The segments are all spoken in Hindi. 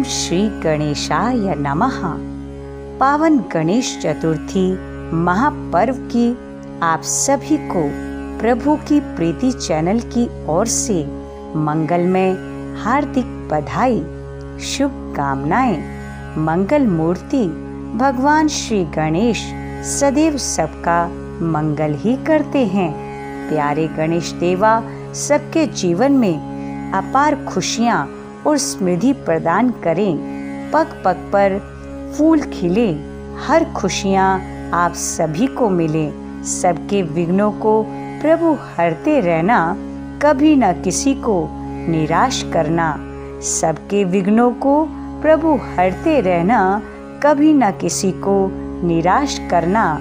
श्री गणेशाय नमः। पावन गणेश चतुर्थी महापर्व की आप सभी को प्रभु की प्रीति चैनल की ओर से मंगलमय हार्दिक बधाई, शुभकामनाएं। मंगल मूर्ति भगवान श्री गणेश सदैव सबका मंगल ही करते हैं। प्यारे गणेश देवा सबके जीवन में अपार खुशियां और समृद्धि प्रदान करें। पग पग पर फूल खिले, हर खुशियां आप सभी को मिले। सबके विघ्नों को प्रभु हरते रहना, कभी न किसी को निराश करना। सबके विघ्नों को प्रभु हरते रहना, कभी न किसी को निराश करना।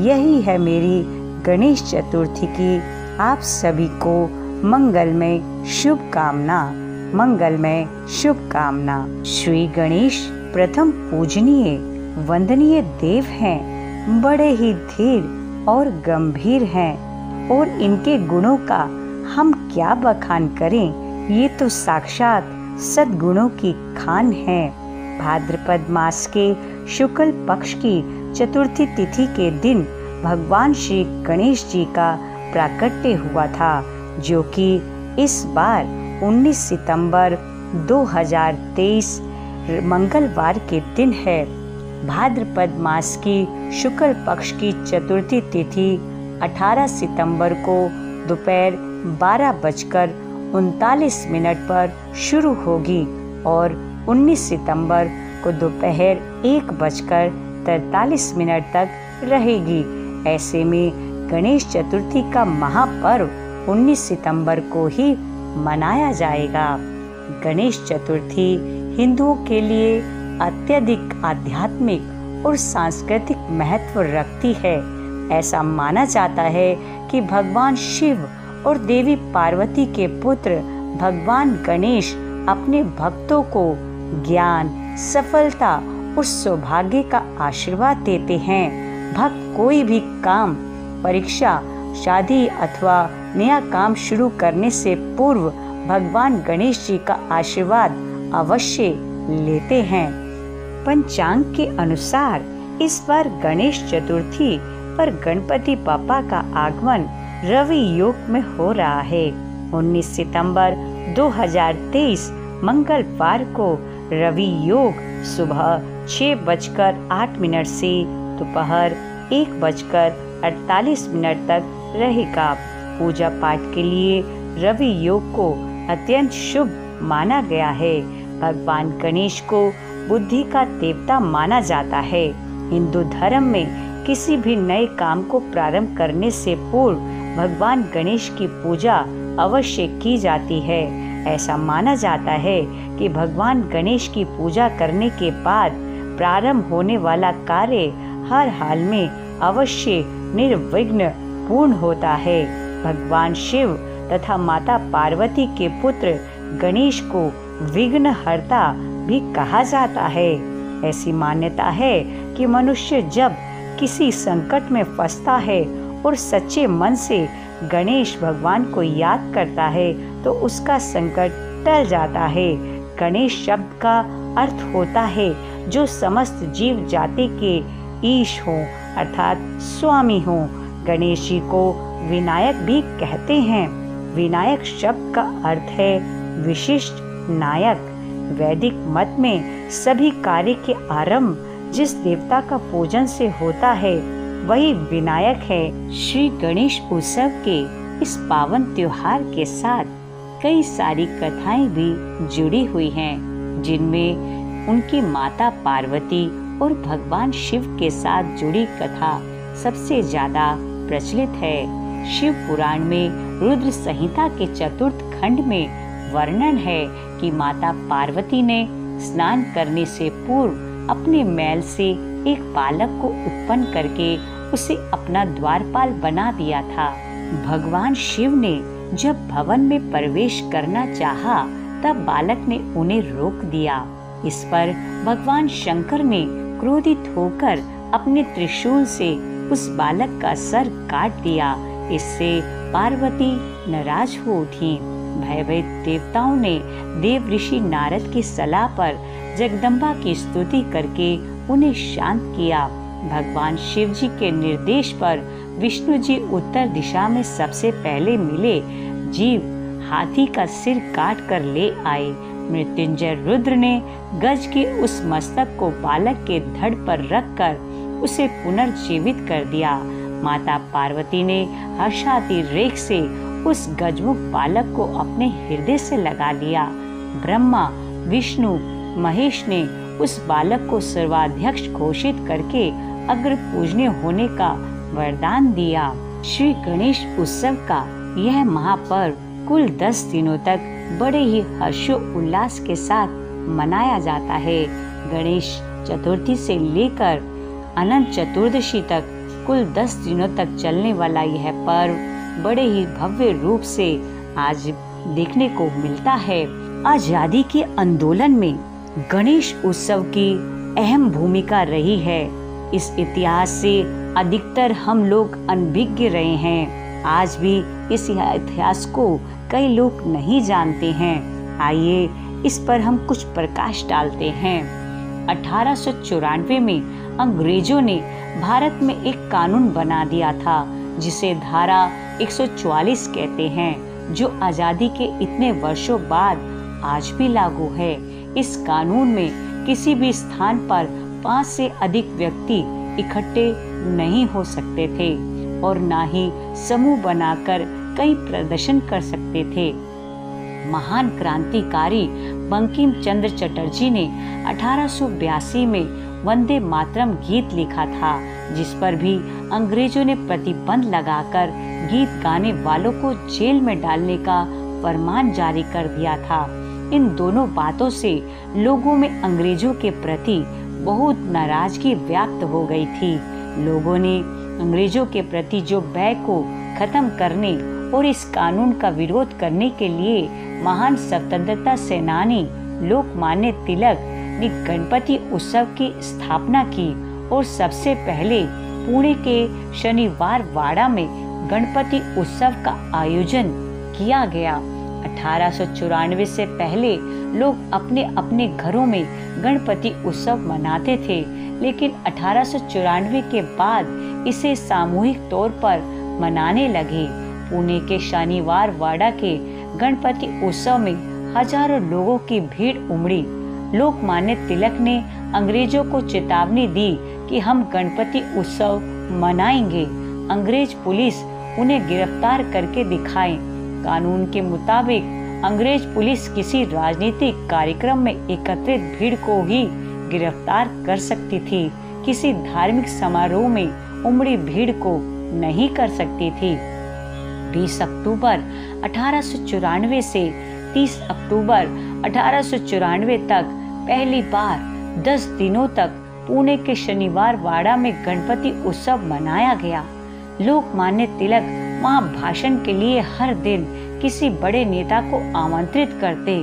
यही है मेरी गणेश चतुर्थी की आप सभी को मंगलमय शुभकामना, मंगलमय शुभकामना। श्री गणेश प्रथम पूजनीय वंदनीय देव हैं। बड़े ही धीर और गंभीर हैं और इनके गुणों का हम क्या बखान करें। ये तो साक्षात सद्गुणों की खान है। भाद्रपद मास के शुक्ल पक्ष की चतुर्थी तिथि के दिन भगवान श्री गणेश जी का प्राकट्य हुआ था, जो कि इस बार 19 सितंबर 2023 मंगलवार के दिन है। भाद्रपद मास की शुक्ल पक्ष की चतुर्थी तिथि 18 सितंबर को दोपहर 12:39 पर शुरू होगी और 19 सितंबर को दोपहर 1:43 तक रहेगी। ऐसे में गणेश चतुर्थी का महापर्व 19 सितंबर को ही मनाया जाएगा। गणेश चतुर्थी हिंदुओं के लिए अत्यधिक आध्यात्मिक और सांस्कृतिक महत्व रखती है। ऐसा माना जाता है कि भगवान शिव और देवी पार्वती के पुत्र भगवान गणेश अपने भक्तों को ज्ञान, सफलता और सौभाग्य का आशीर्वाद देते हैं। भक्त कोई भी काम, परीक्षा, शादी अथवा नया काम शुरू करने से पूर्व भगवान गणेश जी का आशीर्वाद अवश्य लेते हैं। पंचांग के अनुसार इस बार गणेश चतुर्थी पर गणपति बप्पा का आगमन रवि योग में हो रहा है। 19 सितंबर 2023 मंगलवार को रवि योग सुबह 6:08 से दोपहर 1:48 तक रहेगा। पूजा पाठ के लिए रवि योग को अत्यंत शुभ माना गया है। भगवान गणेश को बुद्धि का देवता माना जाता है। हिंदू धर्म में किसी भी नए काम को प्रारंभ करने से पूर्व भगवान गणेश की पूजा अवश्य की जाती है। ऐसा माना जाता है कि भगवान गणेश की पूजा करने के बाद प्रारंभ होने वाला कार्य हर हाल में अवश्य निर्विघ्न पूर्ण होता है। भगवान शिव तथा माता पार्वती के पुत्र गणेश को विघ्नहर्ता भी कहा जाता है। ऐसी मान्यता है कि मनुष्य जब किसी संकट में फंसता है और सच्चे मन से गणेश भगवान को याद करता है तो उसका संकट टल जाता है। गणेश शब्द का अर्थ होता है जो समस्त जीव जाति के ईश हो अर्थात स्वामी हो। गणेश जी को विनायक भी कहते हैं। विनायक शब्द का अर्थ है विशिष्ट नायक। वैदिक मत में सभी कार्य के आरंभ जिस देवता का पूजन से होता है वही विनायक है। श्री गणेश उत्सव के इस पावन त्योहार के साथ कई सारी कथाएं भी जुड़ी हुई हैं, जिनमें उनकी माता पार्वती और भगवान शिव के साथ जुड़ी कथा सबसे ज्यादा प्रचलित है। शिव पुराण में रुद्र संहिता के 4th खंड में वर्णन है कि माता पार्वती ने स्नान करने से पूर्व अपने मैल से एक बालक को उत्पन्न करके उसे अपना द्वारपाल बना दिया था। भगवान शिव ने जब भवन में प्रवेश करना चाहा तब बालक ने उन्हें रोक दिया। इस पर भगवान शंकर ने क्रोधित होकर अपने त्रिशूल से उस बालक का सर काट दिया। इससे पार्वती नाराज हो उठी। भयभीत देवताओं ने देव ऋषि नारद की सलाह पर जगदम्बा की स्तुति करके उन्हें शांत किया। भगवान शिव जी के निर्देश पर विष्णु जी उत्तर दिशा में सबसे पहले मिले जीव हाथी का सिर काट कर ले आए। मृत्युंजय रुद्र ने गज के उस मस्तक को बालक के धड़ पर रखकर उसे पुनर्जीवित कर दिया। माता पार्वती ने हर्षातिरेक से उस गजमुख बालक को अपने हृदय से लगा लिया। ब्रह्मा विष्णु महेश ने उस बालक को सर्वाध्यक्ष घोषित करके अग्र पूजनीय होने का वरदान दिया। श्री गणेश उत्सव का यह महापर्व कुल 10 दिनों तक बड़े ही हर्षोल्लास के साथ मनाया जाता है। गणेश चतुर्थी से लेकर अनंत चतुर्दशी तक कुल 10 दिनों तक चलने वाला यह पर्व बड़े ही भव्य रूप से आज देखने को मिलता है। आजादी के आंदोलन में गणेश उत्सव की अहम भूमिका रही है। इस इतिहास से अधिकतर हम लोग अनभिज्ञ रहे हैं। आज भी इस इतिहास को कई लोग नहीं जानते हैं। आइए इस पर हम कुछ प्रकाश डालते हैं। 1894 में अंग्रेजों ने भारत में एक कानून बना दिया था जिसे धारा 144 कहते हैं, जो आजादी के इतने वर्षों बाद आज भी लागू है। इस कानून में किसी भी स्थान पर 5 से अधिक व्यक्ति इकट्ठे नहीं हो सकते थे और ना ही समूह बनाकर कई प्रदर्शन कर सकते थे। महान क्रांतिकारी बंकिम चंद्र चटर्जी ने 1882 में वंदे मातरम गीत लिखा था, जिस पर भी अंग्रेजों ने प्रतिबंध लगाकर गीत गाने वालों को जेल में डालने का फरमान जारी कर दिया था। इन दोनों बातों से लोगों में अंग्रेजों के प्रति बहुत नाराजगी व्यक्त हो गई थी। लोगों ने अंग्रेजों के प्रति जो भय को खत्म करने और इस कानून का विरोध करने के लिए महान स्वतंत्रता सेनानी लोकमान्य तिलक ने गणपति उत्सव की स्थापना की और सबसे पहले पुणे के शनिवार वाड़ा में गणपति उत्सव का आयोजन किया गया। 1894 से पहले लोग अपने अपने घरों में गणपति उत्सव मनाते थे, लेकिन 1894 के बाद इसे सामूहिक तौर पर मनाने लगे। पुणे के शनिवार वाड़ा के गणपति उत्सव में हजारों लोगों की भीड़ उमड़ी। लोकमान्य तिलक ने अंग्रेजों को चेतावनी दी कि हम गणपति उत्सव मनाएंगे। अंग्रेज पुलिस उन्हें गिरफ्तार करके दिखाए। कानून के मुताबिक अंग्रेज पुलिस किसी राजनीतिक कार्यक्रम में एकत्रित भीड़ को ही गिरफ्तार कर सकती थी, किसी धार्मिक समारोह में उमड़ी भीड़ को नहीं कर सकती थी। 20 अक्टूबर 1894 से 30 अक्टूबर 1894 तक पहली बार 10 दिनों तक पुणे के शनिवार वाड़ा में गणपति उत्सव मनाया गया। लोकमान्य तिलक वहां भाषण के लिए हर दिन किसी बड़े नेता को आमंत्रित करते।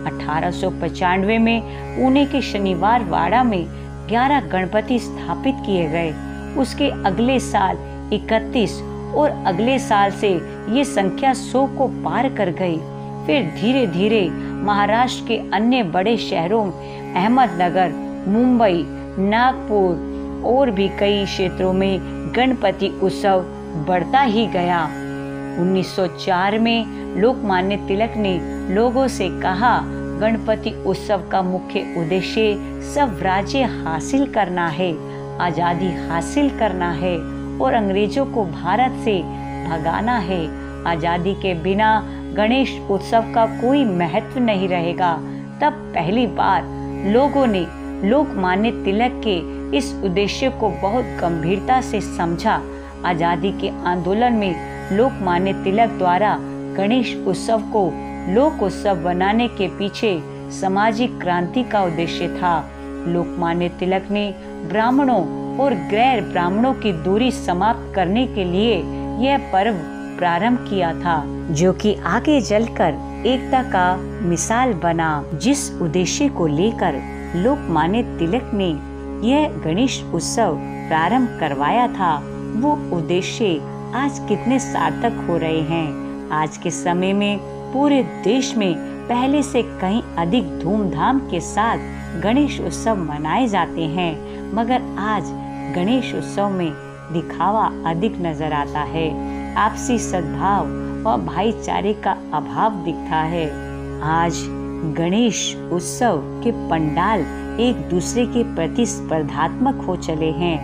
1895 में पुणे के शनिवार वाड़ा में 11 गणपति स्थापित किए गए। उसके अगले साल 31 और अगले साल से ये संख्या 100 को पार कर गई। फिर धीरे धीरे महाराष्ट्र के अन्य बड़े शहरों अहमदनगर, मुंबई, नागपुर और भी कई क्षेत्रों में गणपति उत्सव बढ़ता ही गया। 1904 में लोकमान्य तिलक ने लोगों से कहा, गणपति उत्सव का मुख्य उद्देश्य स्वराज्य हासिल करना है, आजादी हासिल करना है और अंग्रेजों को भारत से भगाना है। आजादी के बिना गणेश उत्सव का कोई महत्व नहीं रहेगा। तब पहली बार लोगों ने लोकमान्य तिलक के इस उद्देश्य को बहुत गंभीरता से समझा। आजादी के आंदोलन में लोकमान्य तिलक द्वारा गणेश उत्सव को लोक उत्सव बनाने के पीछे सामाजिक क्रांति का उद्देश्य था। लोकमान्य तिलक ने ब्राह्मणों और गैर ब्राह्मणों की दूरी समाप्त करने के लिए यह पर्व प्रारंभ किया था, जो कि आगे चलकर एकता का मिसाल बना। जिस उद्देश्य को लेकर लोकमान्य तिलक ने यह गणेश उत्सव प्रारंभ करवाया था, वो उद्देश्य आज कितने सार्थक हो रहे हैं। आज के समय में पूरे देश में पहले से कहीं अधिक धूमधाम के साथ गणेश उत्सव मनाए जाते हैं, मगर आज गणेश उत्सव में दिखावा अधिक नजर आता है। आपसी सद्भाव व भाईचारे का अभाव दिखता है। आज गणेश उत्सव के पंडाल एक दूसरे के प्रति स्पर्धात्मक हो चले हैं।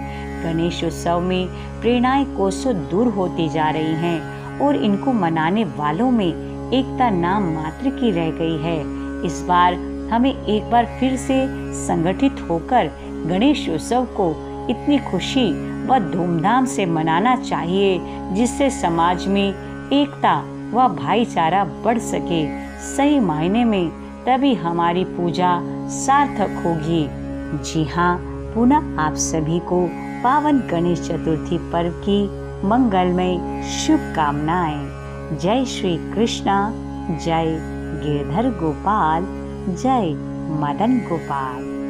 गणेश उत्सव में प्रेरणाएं कोसों दूर होती जा रही हैं और इनको मनाने वालों में एकता नाम मात्र की रह गई है। इस बार हमें एक बार फिर से संगठित होकर गणेश उत्सव को इतनी खुशी व धूमधाम से मनाना चाहिए जिससे समाज में एकता व भाईचारा बढ़ सके। सही मायने में तभी हमारी पूजा सार्थक होगी। जी हाँ, पुनः आप सभी को पावन गणेश चतुर्थी पर्व की मंगलमय शुभकामनाएं। जय श्री कृष्णा, जय गिरधर गोपाल, जय मदन गोपाल।